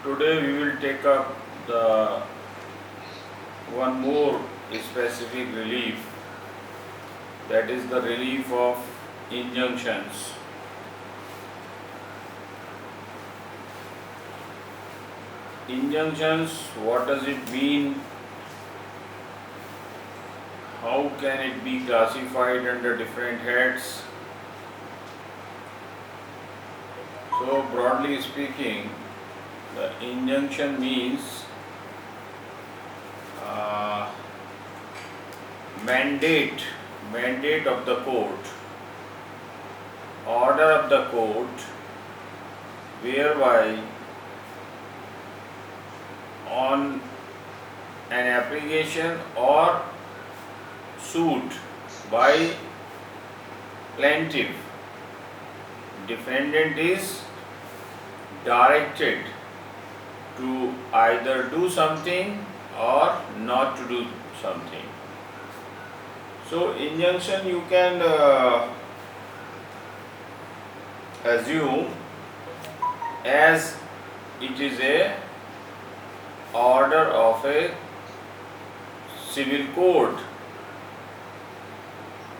Today we will take up the one more specific relief, that is the relief of injunctions. Injunctions, what does it mean? How can it be classified under different heads? So broadly speaking, the injunction means uh, mandate of the court, order of the court, whereby on an application or suit by plaintiff, defendant is directed to either do something or not to do something. So injunction you can assume as it is a order of a civil court.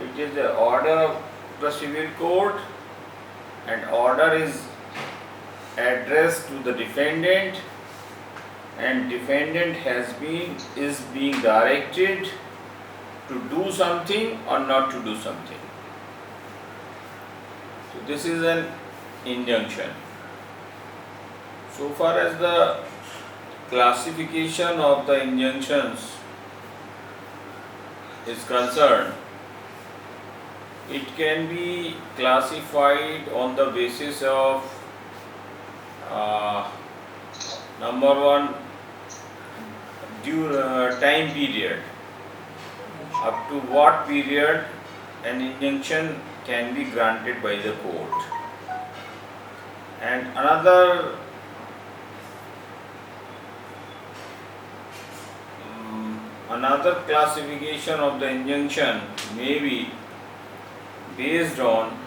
It is the order of the civil court, and order is addressed to the defendant, and defendant is being directed to do something or not to do something. So this is an injunction. So far as the classification of the injunctions is concerned, it can be classified on the basis of number one, time period. Up to what period an injunction can be granted by the court. And another classification of the injunction may be based on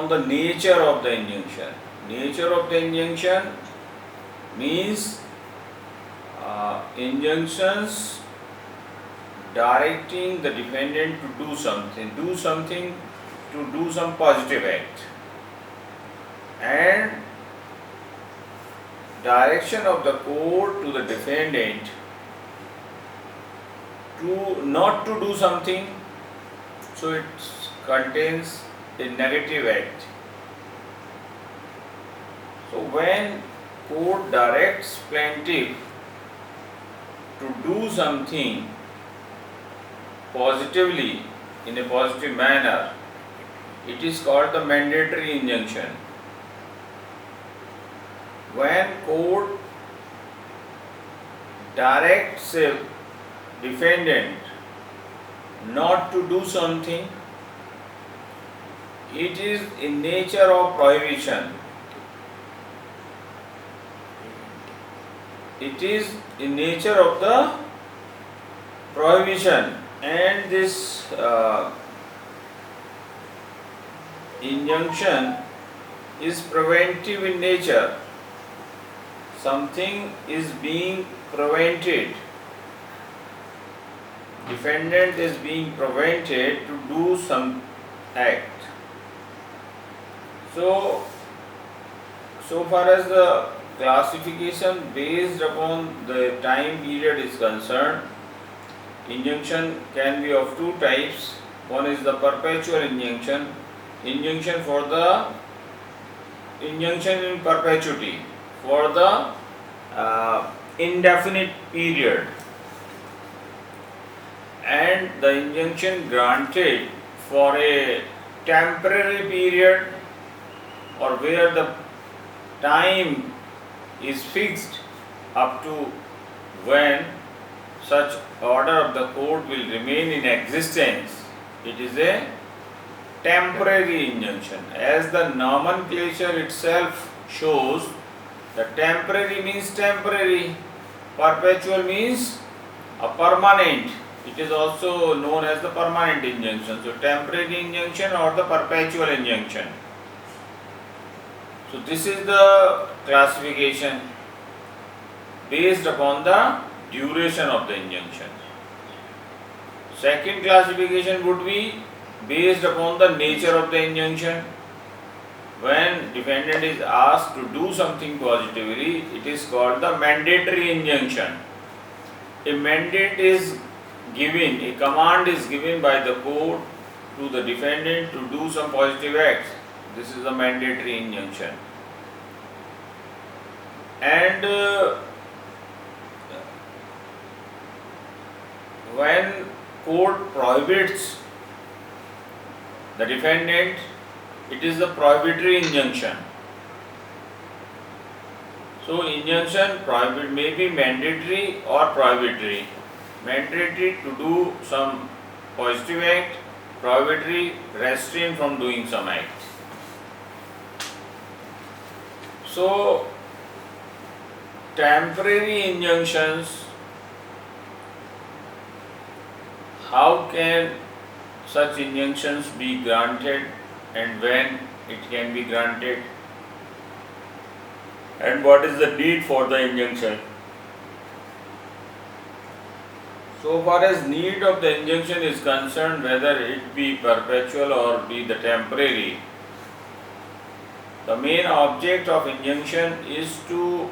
the nature of the injunction. Nature of the injunction means injunctions directing the defendant to do something, to do some positive act, and direction of the court to the defendant to not to do something. So it contains a negative act. So when court directs plaintiff to do something positively, in a positive manner, it is called the mandatory injunction. When court directs a defendant not to do something, it is in nature of prohibition. It is in nature of the prohibition, and this injunction is preventive in nature. Something is being prevented. Defendant is being prevented to do some act. So far as the classification based upon the time period is concerned, injunction can be of two types. One is the perpetual injunction, injunction in perpetuity, for the indefinite period, and the injunction granted for a temporary period, or where the time is fixed up to when such order of the court will remain in existence. It is a temporary injunction. As the nomenclature itself shows, the temporary means temporary, perpetual means a permanent. It is also known as the permanent injunction. So temporary injunction or the perpetual injunction. So this is the classification based upon the duration of the injunction. Second classification would be based upon the nature of the injunction. When defendant is asked to do something positively, it is called the mandatory injunction. A mandate is given, a command is given by the court to the defendant to do some positive acts. This is the mandatory injunction. And when court prohibits the defendant, it is the prohibitory injunction. So injunction prohibit may be mandatory or prohibitory. Mandatory to do some positive act, prohibitory restrain from doing some act. So temporary injunctions, how can such injunctions be granted and when it can be granted, and what is the need for the injunction? So far as need of the injunction is concerned, whether it be perpetual or be the temporary, the main object of injunction is to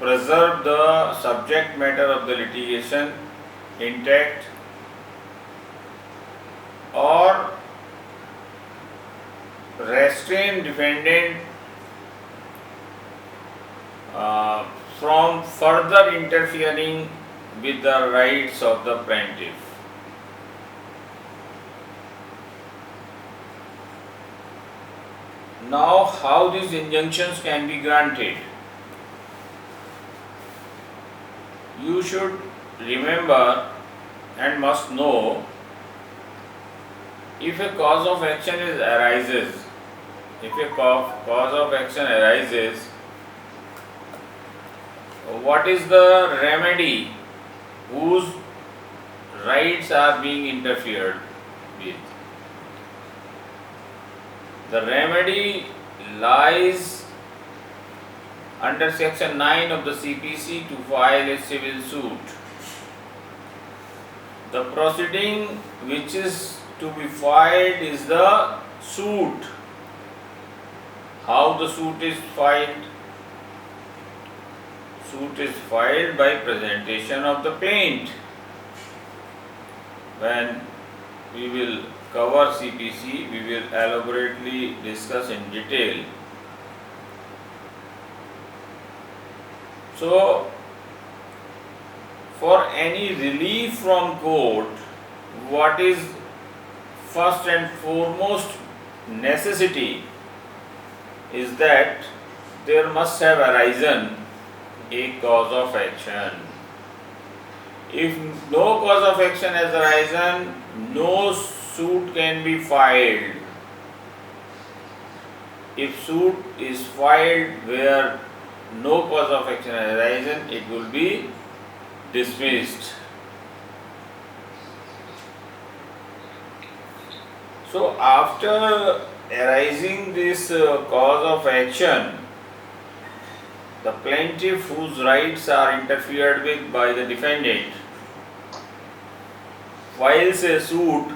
preserve the subject matter of the litigation intact or restrain defendant from further interfering with the rights of the plaintiff. Now, how these injunctions can be granted? You should remember and must know, if a cause of action arises, what is the remedy whose rights are being interfered with? The remedy lies under section 9 of the CPC to file a civil suit. The proceeding which is to be filed is the suit. How the suit is filed? Suit is filed by presentation of the plaint. When we will cover CPC, we will elaborately discuss in detail. So, for any relief from court, what is first and foremost necessity is that there must have arisen a cause of action. If no cause of action has arisen, no suit can be filed. If suit is filed where no cause of action has arisen, it will be dismissed. So after arising this cause of action, the plaintiff whose rights are interfered with by the defendant files a suit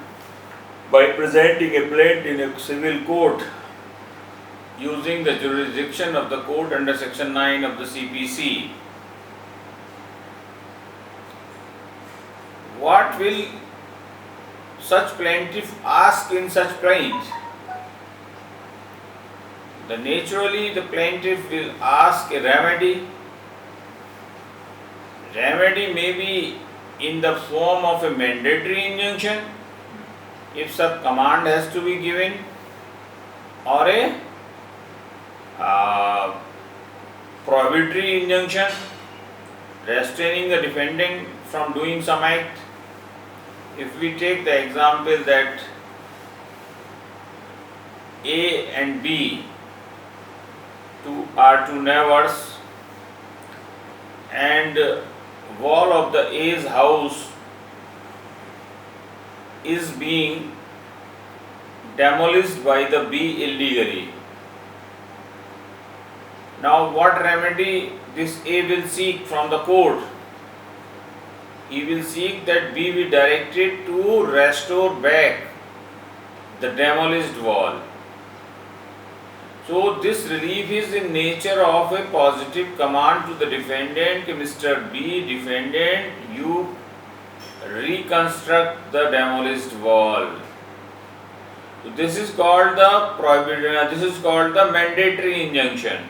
by presenting a plaint in a civil court using the jurisdiction of the court under section 9 of the CPC. What will such plaintiff ask in such plaint? Naturally, the plaintiff will ask a remedy. Remedy may be in the form of a mandatory injunction, if such command has to be given, or a prohibitory injunction, restraining the defendant from doing some act. If we take the example that A and B are two neighbors, and wall of the A's house is being demolished by the B illegally. Now what remedy this A will seek from the court? He will seek that B be directed to restore back the demolished wall. So this relief is in nature of a positive command to the defendant, Mr. B, defendant, you reconstruct the demolished wall. So this is called the mandatory injunction,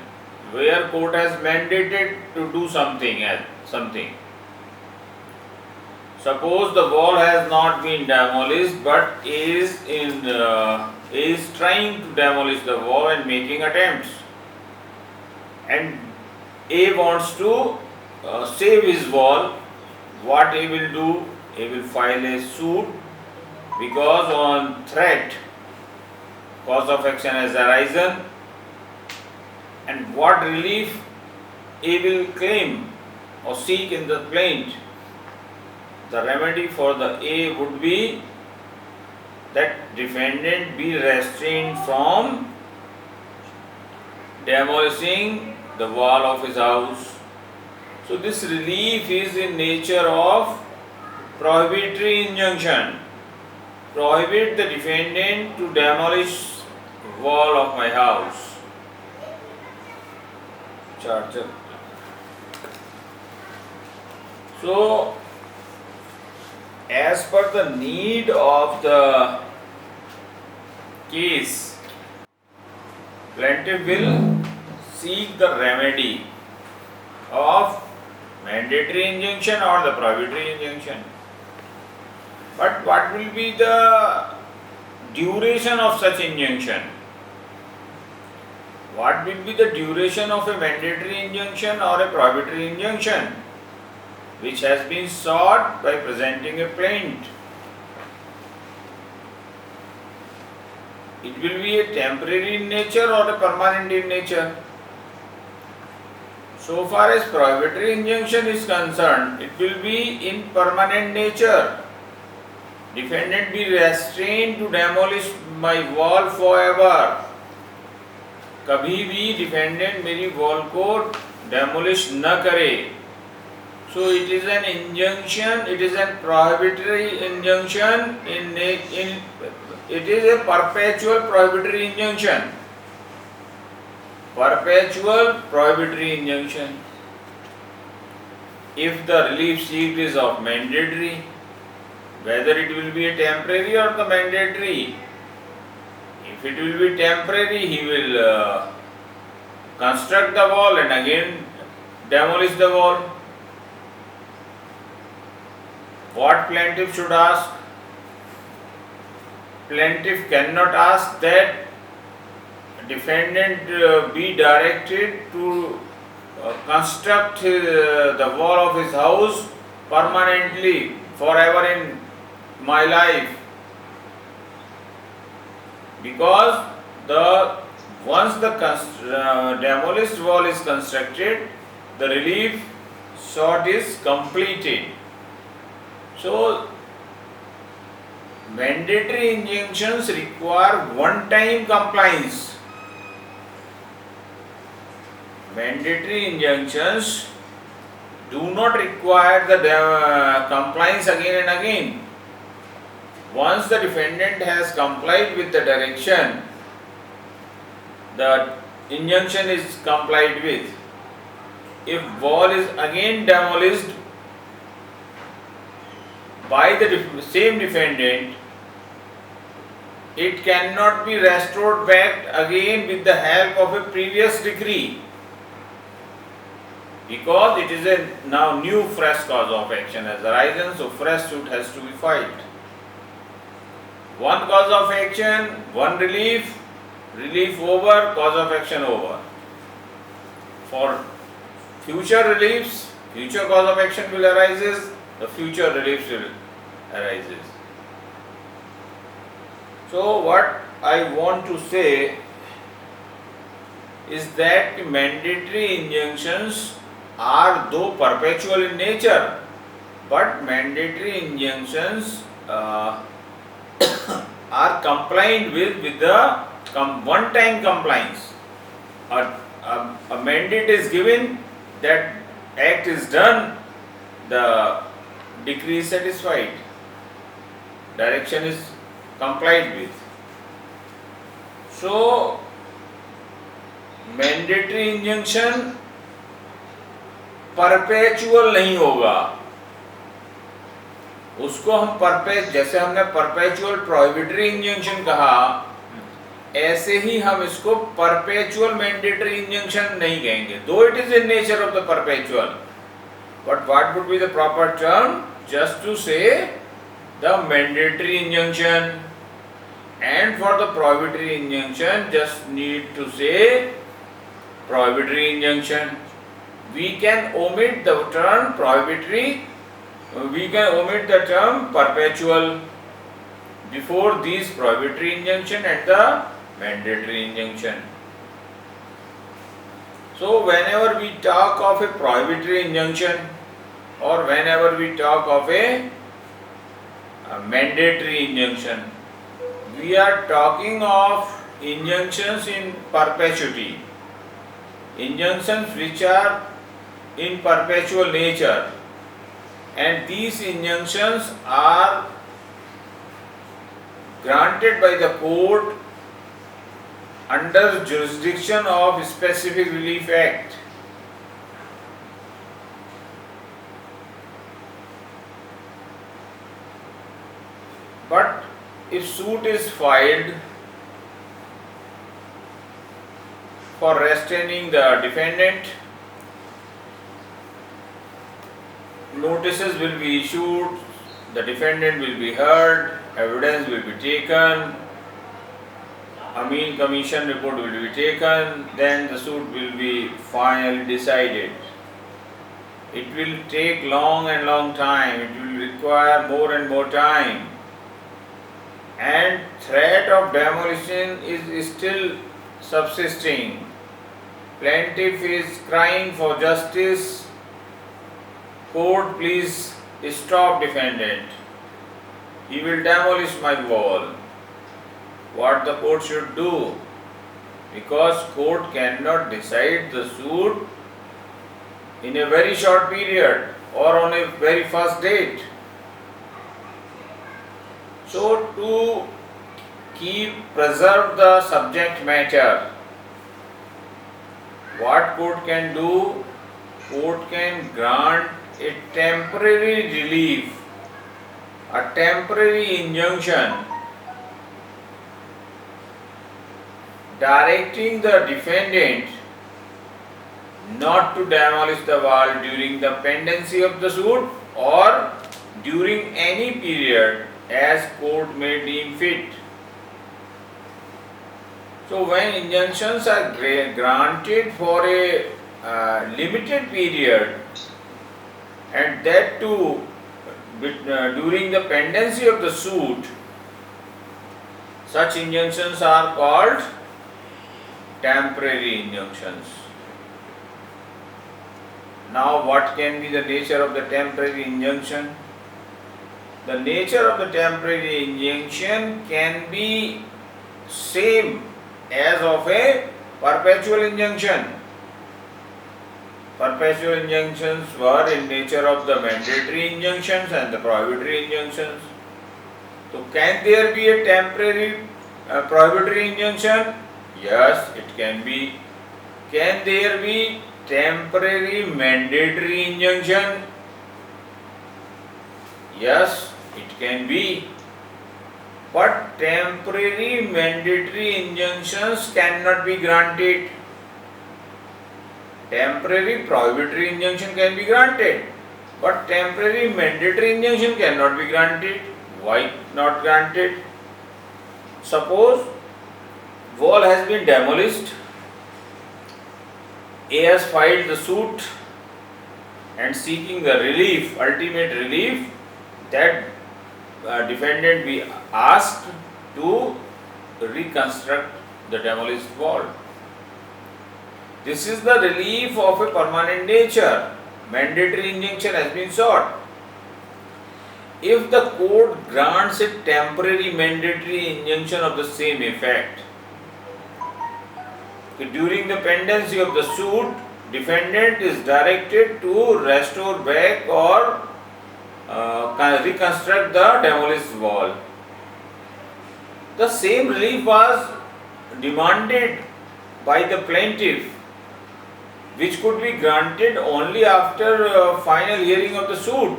where court has mandated to do something. Suppose the wall has not been demolished, but is trying to demolish the wall and making attempts, and A wants to save his wall. What he will do? He will file a suit because on threat cause of action has arisen, and what relief A will claim or seek in the plaint? The remedy for the A would be that defendant be restrained from demolishing the wall of his house. So this relief is in nature of prohibitory injunction. Prohibit the defendant to demolish wall of my house. Charger. So as per the need of the case, plaintiff will seek the remedy of mandatory injunction or the prohibitory injunction. But what will be the duration of such injunction? What will be the duration of a mandatory injunction or a prohibitory injunction which has been sought by presenting a plaint? It will be a temporary in nature or a permanent in nature. So far as prohibitory injunction is concerned, it will be in permanent nature. Defendant be restrained to demolish my wall forever. कभी भी defendant मेरी wall को demolish न करे. So it is an injunction, it is a prohibitory injunction it is a perpetual prohibitory injunction. Perpetual prohibitory injunction. If the relief seeked is of mandatory, whether it will be a temporary or the mandatory. If it will be temporary, he will construct the wall and again demolish the wall. What plaintiff should ask? Plaintiff cannot ask that defendant be directed to construct the wall of his house permanently, forever in my life, because once the demolished wall is constructed, the relief sought is completed. So mandatory injunctions require one-time compliance. Mandatory injunctions do not require the compliance again and again. Once the defendant has complied with the direction, the injunction is complied with. If wall is again demolished by the same defendant, it cannot be restored back again with the help of a previous decree, because it is a now new fresh cause of action has arisen, so fresh suit has to be filed. One cause of action, one relief over, cause of action over. For future reliefs, future cause of action will arises, the future reliefs will arises. So what I want to say is that mandatory injunctions are though perpetual in nature, but mandatory injunctions are compliant with the one-time compliance. A mandate is given, that act is done, the decree is satisfied, direction is complied with. So mandatory injunction perpetual नहीं होगा, उसको हम जैसे हमने perpetual prohibitory injunction कहा, ऐसे ही हम इसको परपेचुअल मैंडेटरी इंजंक्शन नहीं कहेंगे, though it is in nature of the perpetual, but what would be the proper term? Just to say the mandatory injunction, and for the prohibitory injunction just need to say prohibitory injunction. We can omit the term prohibitory, we can omit the term perpetual before these prohibitory injunction and the mandatory injunction. So whenever we talk of a prohibitory injunction or whenever we talk of a mandatory injunction, we are talking of injunctions in perpetuity, injunctions which are in perpetual nature, and these injunctions are granted by the court under jurisdiction of specific relief act. But if suit is filed for restraining the defendant, notices will be issued, the defendant will be heard, evidence will be taken, Amin commission report will be taken, then the suit will be finally decided. It will take long and long time, it will require more and more time, and threat of demolition is still subsisting. Plaintiff is crying for justice. Court, please stop defendant. He will demolish my wall. What the court should do? Because court cannot decide the suit in a very short period or on a very first date. So to preserve the subject matter, what court can do? Court can grant a temporary relief, a temporary injunction directing the defendant not to demolish the wall during the pendency of the suit or during any period as court may deem fit. So when injunctions are granted for a limited period, and that too during the pendency of the suit, such injunctions are called temporary injunctions. Now what can be the nature of the temporary injunction? The nature of the temporary injunction can be same as of a perpetual injunction. Perpetual injunctions were in nature of the mandatory injunctions and the prohibitory injunctions. So can there be a temporary prohibitory injunction? Yes, it can be. Can there be temporary mandatory injunction? Yes, it can be. But temporary mandatory injunctions cannot be granted. Temporary prohibitory injunction can be granted, but temporary mandatory injunction cannot be granted. Why not granted? Suppose wall has been demolished, A has filed the suit and seeking the relief, ultimate relief, that defendant be asked to reconstruct the demolished wall. This is the relief of a permanent nature. Mandatory injunction has been sought. if the court grants a temporary mandatory injunction of the same effect, during the pendency of the suit, defendant is directed to restore back or reconstruct the demolished wall. The same relief was demanded by the plaintiff, which could be granted only after final hearing of the suit,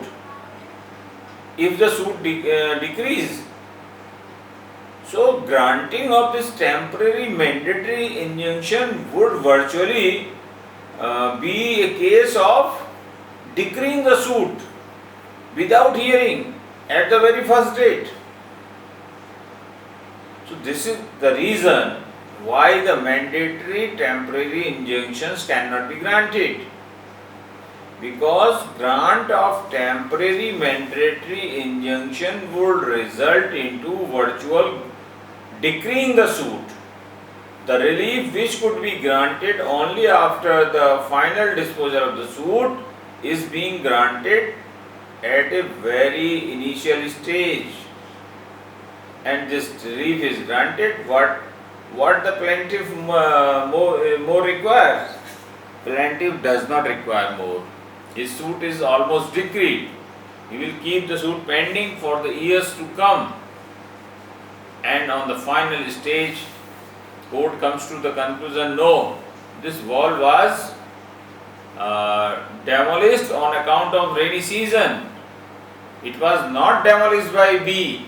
if the suit decrees. So, granting of this temporary mandatory injunction would virtually be a case of decreeing the suit without hearing at the very first date. So, this is the reason why the mandatory temporary injunctions cannot be granted, because grant of temporary mandatory injunction would result into virtual decreeing the suit. The relief which could be granted only after the final disposal of the suit is being granted at a very initial stage, and this relief is granted what the plaintiff more requires. Plaintiff does not require more. His suit is almost decreed. He will keep the suit pending for the years to come, and on the final stage, court comes to the conclusion, no, this wall was demolished on account of rainy season. It was not demolished by B,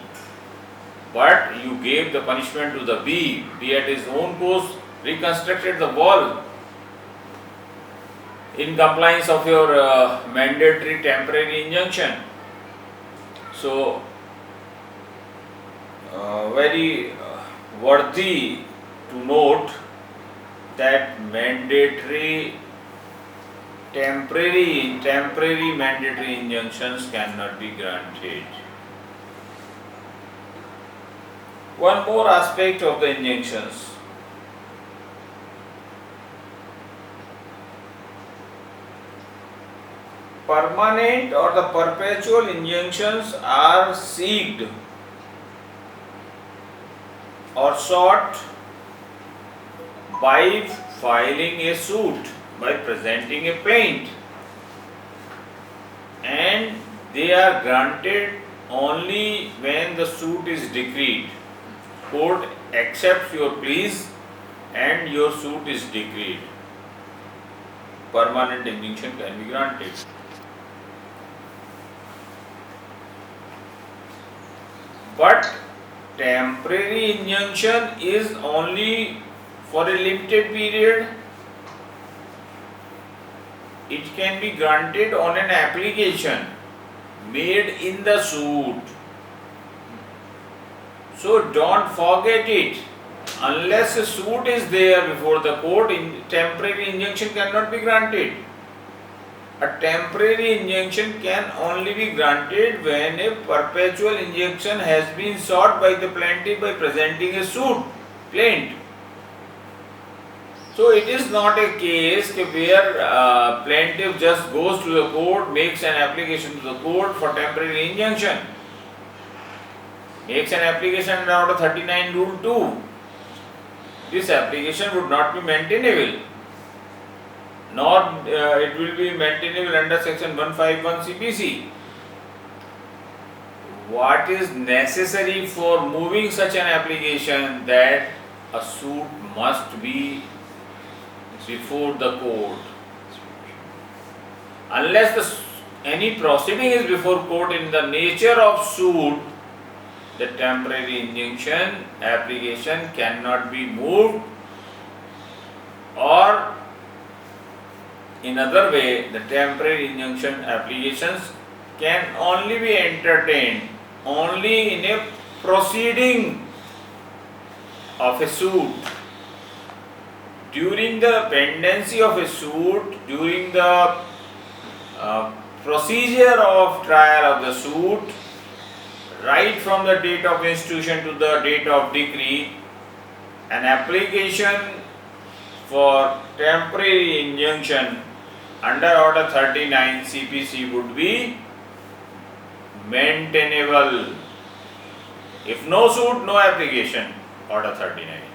but you gave the punishment to the B. B at his own course reconstructed the wall in compliance of your mandatory temporary injunction. So, very worthy to note that temporary mandatory injunctions cannot be granted. One more aspect of the injunctions. Permanent or the perpetual injunctions are sought or sought by filing a suit, by presenting a plaint, and they are granted only when the suit is decreed. Court accepts your pleas and your suit is decreed. Permanent injunction can be granted. But temporary injunction is only for a limited period. It can be granted on an application made in the suit. So don't forget it. Unless a suit is there before the court, temporary injunction cannot be granted. A temporary injunction can only be granted when a perpetual injunction has been sought by the plaintiff by presenting a suit, plaint. So it is not a case where plaintiff just goes to the court, makes an application to the court for temporary injunction, makes an application under Order 39 Rule 2. This application would not be maintainable, nor it will be maintainable under Section 151 CPC. What is necessary for moving such an application? That a suit must be before the court. Unless any proceeding is before court in the nature of suit, the temporary injunction application cannot be moved, or in other way, the temporary injunction applications can only be entertained only in a proceeding of a suit. During the pendency of a suit, during the procedure of trial of the suit, right from the date of institution to the date of decree, an application for temporary injunction under Order 39 CPC would be maintainable. If no suit, no application. Order 39.